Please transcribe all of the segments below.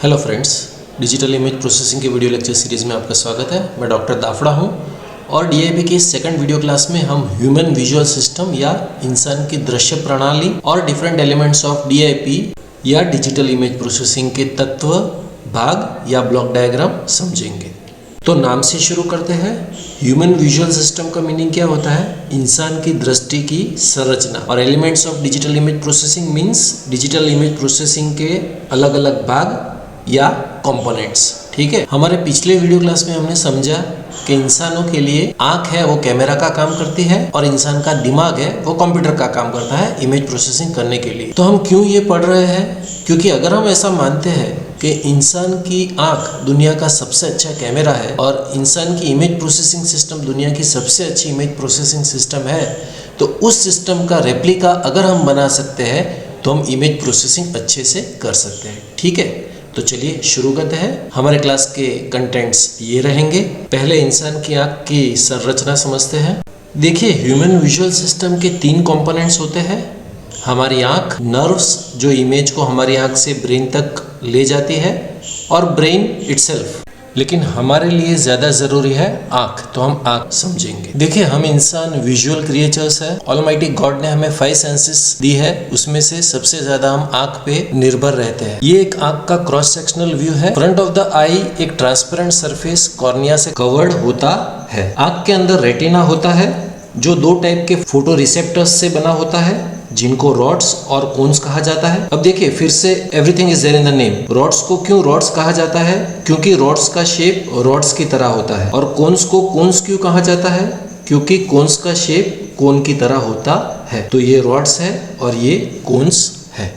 Hello friends, digital image processing के video lecture series में आपका स्वागत है। मैं डॉक्टर दाफड़ा हूं और डीआईपी की सेकंड वीडियो क्लास में हम ह्यूमन विजुअल सिस्टम या इंसान की दृश्य प्रणाली और डिफरेंट एलिमेंट्स ऑफ डीआईपी या डिजिटल इमेज प्रोसेसिंग के तत्व, भाग या ब्लॉक डायग्राम समझेंगे। तो नाम से शुरू करते हैं। ह्यूमन विजुअल सिस्टम का मीनिंग क्या होता है? इंसान की दृष्टि की संरचना। और elements of digital image processing means digital image processing के अलग अलग भाग या कंपोनेंट्स। ठीक है, हमारे पिछले वीडियो क्लास में हमने समझा कि इंसानों के लिए आंख है वो कैमरा का काम करती है और इंसान का दिमाग है वो कंप्यूटर का काम करता है इमेज प्रोसेसिंग करने के लिए। तो हम क्यों ये पढ़ रहे हैं? क्योंकि अगर हम ऐसा मानते हैं कि इंसान की आंख दुनिया का सबसे अच्छा कैमरा है और इंसान की इमेज प्रोसेसिंग सिस्टम दुनिया की सबसे अच्छी इमेज प्रोसेसिंग सिस्टम है, तो उस सिस्टम का रेप्लिका अगर हम बना सकते हैं तो हम इमेज प्रोसेसिंग अच्छे से कर सकते हैं। ठीक है, तो चलिए शुरू करते हैं। हमारे क्लास के कंटेंट्स ये रहेंगे। पहले इंसान की आंख की संरचना समझते हैं। देखिए, ह्यूमन विजुअल सिस्टम के 3 कंपोनेंट्स होते हैं। हमारी आंख, नर्व्स जो इमेज को हमारी आंख से ब्रेन तक ले जाती है, और ब्रेन इटसेल्फ। लेकिन हमारे लिए ज़्यादा ज़रूरी है आँख, तो हम आँख समझेंगे। देखिए, हम इंसान विजुअल क्रिएचर्स है। ऑलमाइटी गॉड ने हमें 5 सेंसेस दी है, उसमें से सबसे ज़्यादा हम आँख पे निर्भर रहते हैं। ये एक आँख का क्रॉस सेक्शनल व्यू है। फ्रंट ऑफ द आई एक ट्रांसपेरेंट सरफेस कॉर्निया से कवर्ड होता है। आँख के अंदर रेटिना होता है जो 2 टाइप के फोटो रिसेप्टर्स से बना होता है, जिनको रॉड्स और कोन्स कहा जाता है। अब देखिए, फिर से everything is there in the name. Rods को क्यों रॉड्स कहा जाता है? क्योंकि रॉड्स का शेप रॉड्स की तरह होता है। और कोन्स को कोन्स क्यों कहा जाता है? क्योंकि कोन्स का शेप कोन की तरह होता है। तो ये रॉड्स है और ये कोन्स है।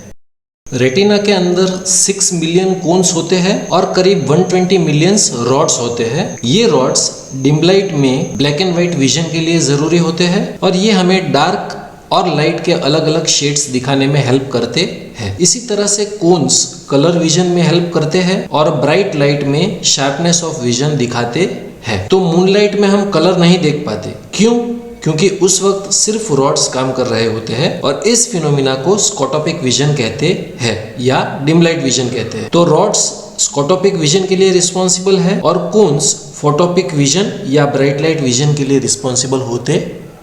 रेटिना के अंदर 6 मिलियन कोन्स होते हैं और करीब 120 मिलियन रॉड्स होते हैं। ये रॉड्स डिम लाइट में ब्लैक एंड व्हाइट विजन के लिए जरूरी होते हैं और ये हमें डार्क और लाइट के अलग अलग शेड्स दिखाने में हेल्प करते हैं। इसी तरह से कोन्स कलर विजन में हेल्प करते हैं और ब्राइट लाइट में शार्पनेस ऑफ विजन दिखाते हैं। तो मूनलाइट में हम कलर नहीं देख पाते। क्यों? क्योंकि उस वक्त सिर्फ रॉड्स काम कर रहे होते हैं और इस फिनोमिना को स्कोटोपिक विजन कहते हैं या डिम लाइट विजन कहते हैं। तो रॉड्स स्कोटोपिक विजन के लिए रिस्पॉन्सिबल है और कोन्स फोटोपिक विजन या ब्राइट लाइट विजन के लिए रिस्पॉन्सिबल होते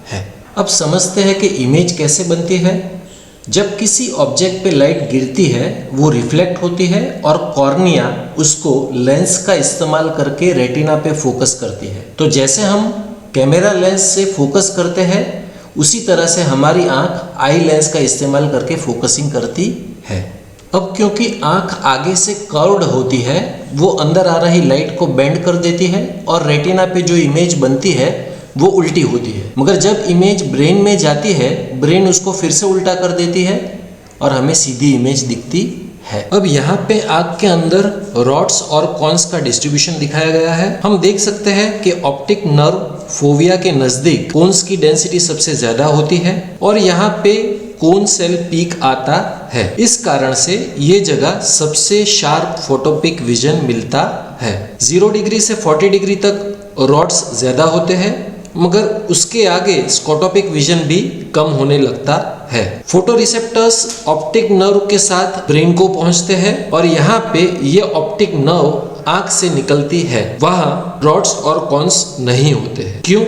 हैं। अब समझते हैं कि इमेज कैसे बनती है। जब किसी ऑब्जेक्ट पे लाइट गिरती है वो रिफ्लेक्ट होती है और कॉर्निया उसको लेंस का इस्तेमाल करके रेटिना पे फोकस करती है। तो जैसे हम कैमरा लेंस से फोकस करते हैं उसी तरह से हमारी आंख आई लेंस का इस्तेमाल करके फोकसिंग करती है। अब क्योंकि आंख आगे से कर्व्ड होती है, वो अंदर आ रही लाइट को बेंड कर देती है और रेटिना पे जो इमेज बनती है वो उल्टी होती है। मगर जब इमेज ब्रेन में जाती है, ब्रेन उसको फिर से उल्टा कर देती है और हमें सीधी इमेज दिखती है। अब यहाँ पे आँख के अंदर रॉड्स और कॉन्स का डिस्ट्रीब्यूशन दिखाया गया है। हम देख सकते हैं कि ऑप्टिक नर्व फोविया के नजदीक कोन्स की डेंसिटी सबसे ज्यादा होती है और यहाँ पे कोन सेल पीक आता है। इस कारण से ये जगह सबसे शार्प फोटोपिक विजन मिलता है। 0 डिग्री से 40 डिग्री तक रॉड्स ज्यादा होते हैं, मगर उसके आगे स्कोटोपिक विजन भी कम होने लगता है। फोटो रिसेप्टर्स ऑप्टिक नर्व के साथ ब्रेन को पहुंचते हैं और यहाँ पे ये ऑप्टिक नर्व आंख से निकलती है। वहाँ रॉड्स और कॉन्स नहीं होते हैं। क्यों?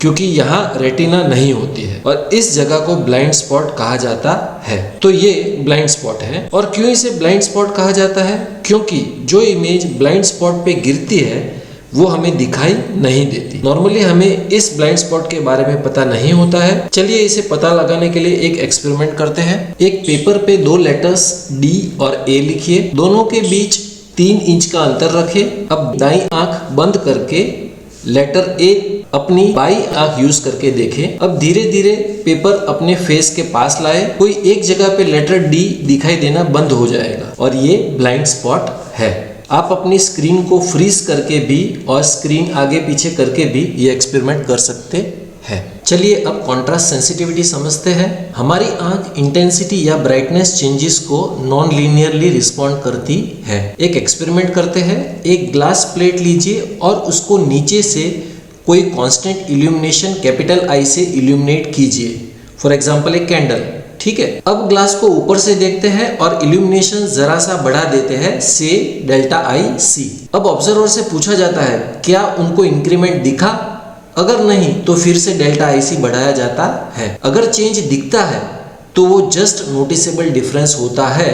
क्योंकि यहाँ रेटिना नहीं होती है और इस जगह को ब्लाइंड स्पॉट कहा जाता है। तो ये ब्लाइंड स्पॉट है। और क्यों इसे ब्लाइंड स्पॉट कहा जाता है? क्योंकि जो इमेज ब्लाइंड स्पॉट पे गिरती है वो हमें दिखाई नहीं देती। नॉर्मली हमें इस ब्लाइंड स्पॉट के बारे में पता नहीं होता है। चलिए इसे पता लगाने के लिए एक एक्सपेरिमेंट करते हैं। एक पेपर पे 2 लेटर्स D और A लिखिए। दोनों के बीच 3 इंच का अंतर रखें। अब दाईं आंख बंद करके लेटर A अपनी बाई आंख यूज करके देखें। अब धीरे धीरे पेपर अपने फेस के पास लाए। कोई एक जगह पे लेटर D दिखाई देना बंद हो जाएगा और ये ब्लाइंड स्पॉट है। आप अपनी स्क्रीन को फ्रीज करके भी और स्क्रीन आगे पीछे करके भी ये एक्सपेरिमेंट कर सकते हैं। चलिए अब कॉन्ट्रास्ट सेंसिटिविटी समझते हैं। हमारी आंख इंटेंसिटी या ब्राइटनेस चेंजेस को नॉन लीनियरली रिस्पॉन्ड करती है। एक एक्सपेरिमेंट करते हैं। एक ग्लास प्लेट लीजिए और उसको नीचे से कोई कांस्टेंट इल्यूमिनेशन कैपिटल I से इल्यूमिनेट कीजिए। फॉर एग्जांपल एक कैंडल। ठीक है। अब ग्लास को ऊपर से देखते हैं और इल्यूमिनेशन जरा सा बढ़ा देते हैं से डेल्टा आई सी। अब ऑब्जर्वर से पूछा जाता है क्या उनको इंक्रीमेंट दिखा, अगर नहीं तो फिर से डेल्टा आई सी बढ़ाया जाता है। अगर चेंज दिखता है तो वो जस्ट नोटिसेबल डिफरेंस होता है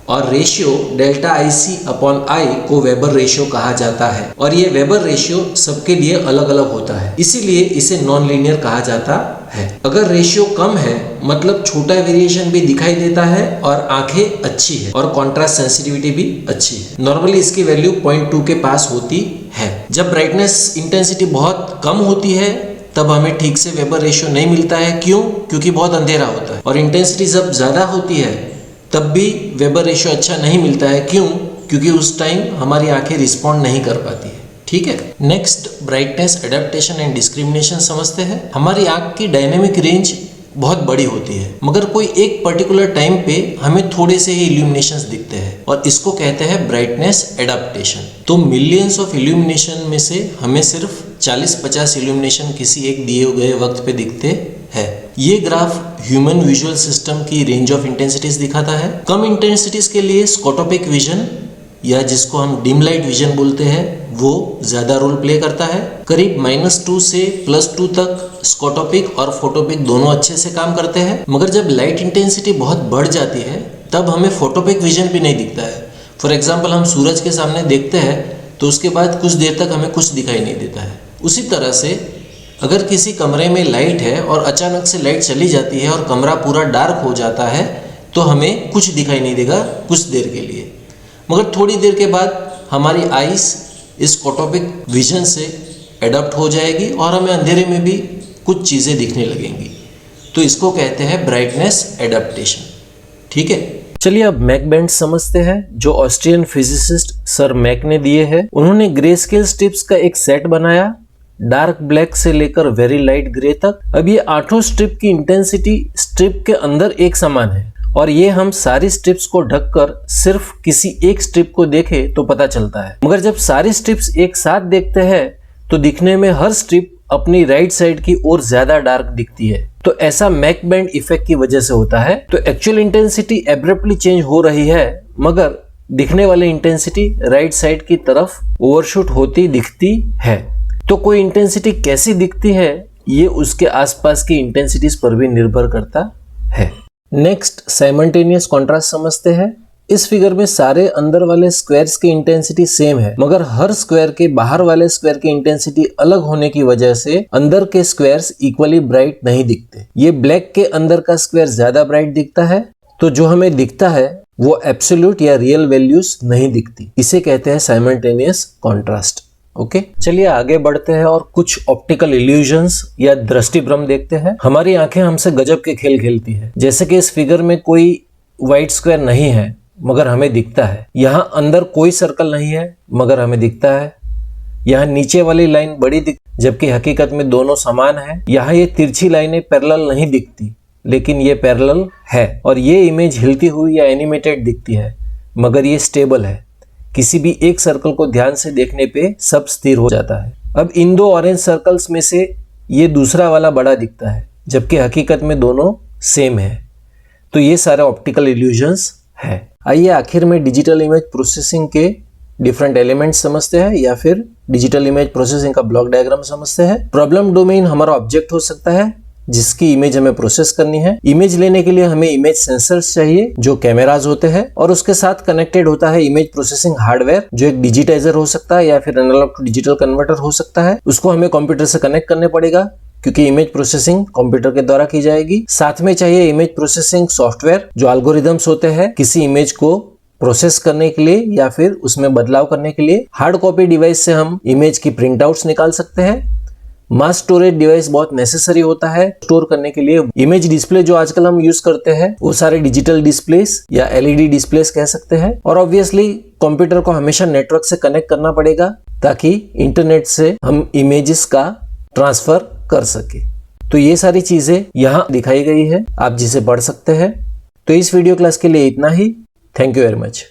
और ratio delta I C upon I को वेबर रेशियो कहा जाता है और ये वेबर रेशियो सबके लिए अलग अलग होता है, इसीलिए इसे नॉन लीनियर कहा जाता है। अगर रेशियो कम है मतलब छोटा वेरिएशन भी दिखाई देता है और आंखें अच्छी है और कॉन्ट्रास्ट सेंसिटिविटी भी अच्छी है। नॉर्मली इसकी वैल्यू 0.2 के पास होती है। जब ब्राइटनेस इंटेंसिटी बहुत कम होती है तब हमें ठीक से वेबर रेशियो नहीं मिलता है। क्यों? क्योंकि बहुत अंधेरा होता है। और इंटेंसिटी जब ज्यादा होती है तब भी वेबर रेशियो अच्छा नहीं मिलता है। क्यों? क्योंकि उस टाइम हमारी आंखें रिस्पॉन्ड नहीं कर पाती है। ठीक है। Next brightness adaptation and discrimination समझते हैं। हमारी आंख की डायनेमिक रेंज बहुत बड़ी होती है मगर कोई एक पर्टिकुलर टाइम पे हमें थोड़े से ही इल्यूमिनेशंस दिखते हैं और इसको कहते हैं ब्राइटनेस एडेप्टेशन। तो मिलियंस ऑफ इल्यूमिनेशन में से हमें सिर्फ 40-50 इल्यूमिनेशन किसी एक दिए गए वक्त पे दिखते हैं। ये ग्राफ ह्यूमन विजुअल सिस्टम की रेंज ऑफ इंटेंसिटीज दिखाता है। कम इंटेंसिटीज के लिए स्कोटोपिक विजन या जिसको हम डिम लाइट विजन बोलते हैं वो ज्यादा रोल प्ले करता है। करीब -2 से +2 तक स्कोटोपिक और फोटोपिक दोनों अच्छे से काम करते हैं। मगर जब लाइट इंटेंसिटी बहुत बढ़ जाती है तब हमें फोटोपिक विजन भी नहीं दिखता है। फॉर एग्जाम्पल हम सूरज के सामने देखते हैं तो उसके बाद कुछ देर तक हमें कुछ दिखाई नहीं देता है। उसी तरह से अगर किसी कमरे में लाइट है और अचानक से लाइट चली जाती है और कमरा पूरा डार्क हो जाता है तो हमें कुछ दिखाई नहीं देगा कुछ देर के लिए, मगर थोड़ी देर के बाद हमारी आइस इस फोटोपिक विजन से एडप्ट हो जाएगी और हमें अंधेरे में भी कुछ चीज़ें दिखने लगेंगी। तो इसको कहते हैं ब्राइटनेस एडेप्टेशन। ठीक है। चलिए अब मैक बैंड समझते हैं जो ऑस्ट्रियन फिजिसिस्ट सर मैक ने दिए हैं। उन्होंने ग्रे स्केल स्ट्रिप्स का एक सेट बनाया डार्क ब्लैक से लेकर वेरी लाइट ग्रे तक। अब ये 8 स्ट्रिप की इंटेंसिटी स्ट्रिप के अंदर एक समान है और ये हम सारी स्ट्रिप्स को ढककर सिर्फ किसी एक स्ट्रिप को देखें तो पता चलता है। मगर जब सारी स्ट्रिप्स एक साथ देखते हैं तो दिखने में हर स्ट्रिप अपनी राइट साइड की ओर ज्यादा डार्क दिखती है। तो ऐसा मैक बैंड इफेक्ट की वजह से होता है। तो एक्चुअल इंटेंसिटी एब्रप्टली चेंज हो रही है मगर दिखने वाली इंटेंसिटी राइट साइड की तरफ ओवरशूट होती दिखती है। तो कोई इंटेंसिटी कैसी दिखती है ये उसके आसपास की इंटेंसिटीज पर भी निर्भर करता है। नेक्स्ट साइमल्टेनियस कॉन्ट्रास्ट समझते हैं। इस फिगर में सारे अंदर वाले स्क्वायर्स की इंटेंसिटी सेम है मगर हर स्क्वायर के बाहर वाले स्क्वायर की इंटेंसिटी अलग होने की वजह से अंदर के स्क्वायर्स इक्वली ब्राइट नहीं दिखते। ये ब्लैक के अंदर का स्क्वायर ज्यादा ब्राइट दिखता है तो जो हमें दिखता है वो एब्सोल्यूट या रियल वैल्यूज नहीं दिखती। इसे कहते हैं साइमल्टेनियस कॉन्ट्रास्ट। ओके चलिए आगे बढ़ते हैं और कुछ ऑप्टिकल इल्यूजन्स या दृष्टि भ्रम देखते हैं। हमारी आंखें हमसे गजब के खेल खेलती है। जैसे कि इस फिगर में कोई व्हाइट स्क्वायर नहीं है मगर हमें दिखता है। यहाँ अंदर कोई सर्कल नहीं है मगर हमें दिखता है। यहाँ नीचे वाली लाइन बड़ी जबकि हकीकत में दोनों समान है। यहाँ ये तिरछी लाइनें पैरेलल नहीं दिखती लेकिन ये पैरेलल है और ये इमेज हिलती हुई या एनिमेटेड दिखती है मगर ये स्टेबल है। किसी भी एक सर्कल को ध्यान से देखने पे सब स्थिर हो जाता है। अब इन दो ऑरेंज सर्कल्स में से ये दूसरा वाला बड़ा दिखता है जबकि हकीकत में दोनों सेम है। तो ये सारे ऑप्टिकल इल्यूजन्स है। आइए आखिर में डिजिटल इमेज प्रोसेसिंग के डिफरेंट एलिमेंट्स समझते हैं या फिर डिजिटल इमेज प्रोसेसिंग का ब्लॉक डायग्राम समझते हैं। प्रॉब्लम डोमेन हमारा ऑब्जेक्ट हो सकता है जिसकी इमेज हमें प्रोसेस करनी है। इमेज लेने के लिए हमें इमेज सेंसर्स चाहिए जो कैमराज होते हैं और उसके साथ कनेक्टेड होता है इमेज प्रोसेसिंग हार्डवेयर जो एक डिजिटाइजर हो सकता है या फिर एनालॉग टू डिजिटल कन्वर्टर हो सकता है। उसको हमें कंप्यूटर से कनेक्ट करने पड़ेगा क्योंकि इमेज प्रोसेसिंग कंप्यूटर के द्वारा की जाएगी। साथ में चाहिए इमेज प्रोसेसिंग सॉफ्टवेयर जो एल्गोरिदम्स होते हैं किसी इमेज को प्रोसेस करने के लिए या फिर उसमें बदलाव करने के लिए। हार्ड कॉपी डिवाइस से हम इमेज की प्रिंट आउट्स निकाल सकते हैं। मास स्टोरेज डिवाइस बहुत नेसेसरी होता है स्टोर करने के लिए। इमेज डिस्प्ले जो आजकल हम यूज करते हैं वो सारे डिजिटल डिस्प्लेस या एलईडी डिस्प्लेस कह सकते हैं। और ऑब्वियसली कंप्यूटर को हमेशा नेटवर्क से कनेक्ट करना पड़ेगा ताकि इंटरनेट से हम इमेजेस का ट्रांसफर कर सके। तो ये सारी चीजें यहाँ दिखाई गई है, आप जिसे पढ़ सकते हैं। तो इस वीडियो क्लास के लिए इतना ही। Thank you very much.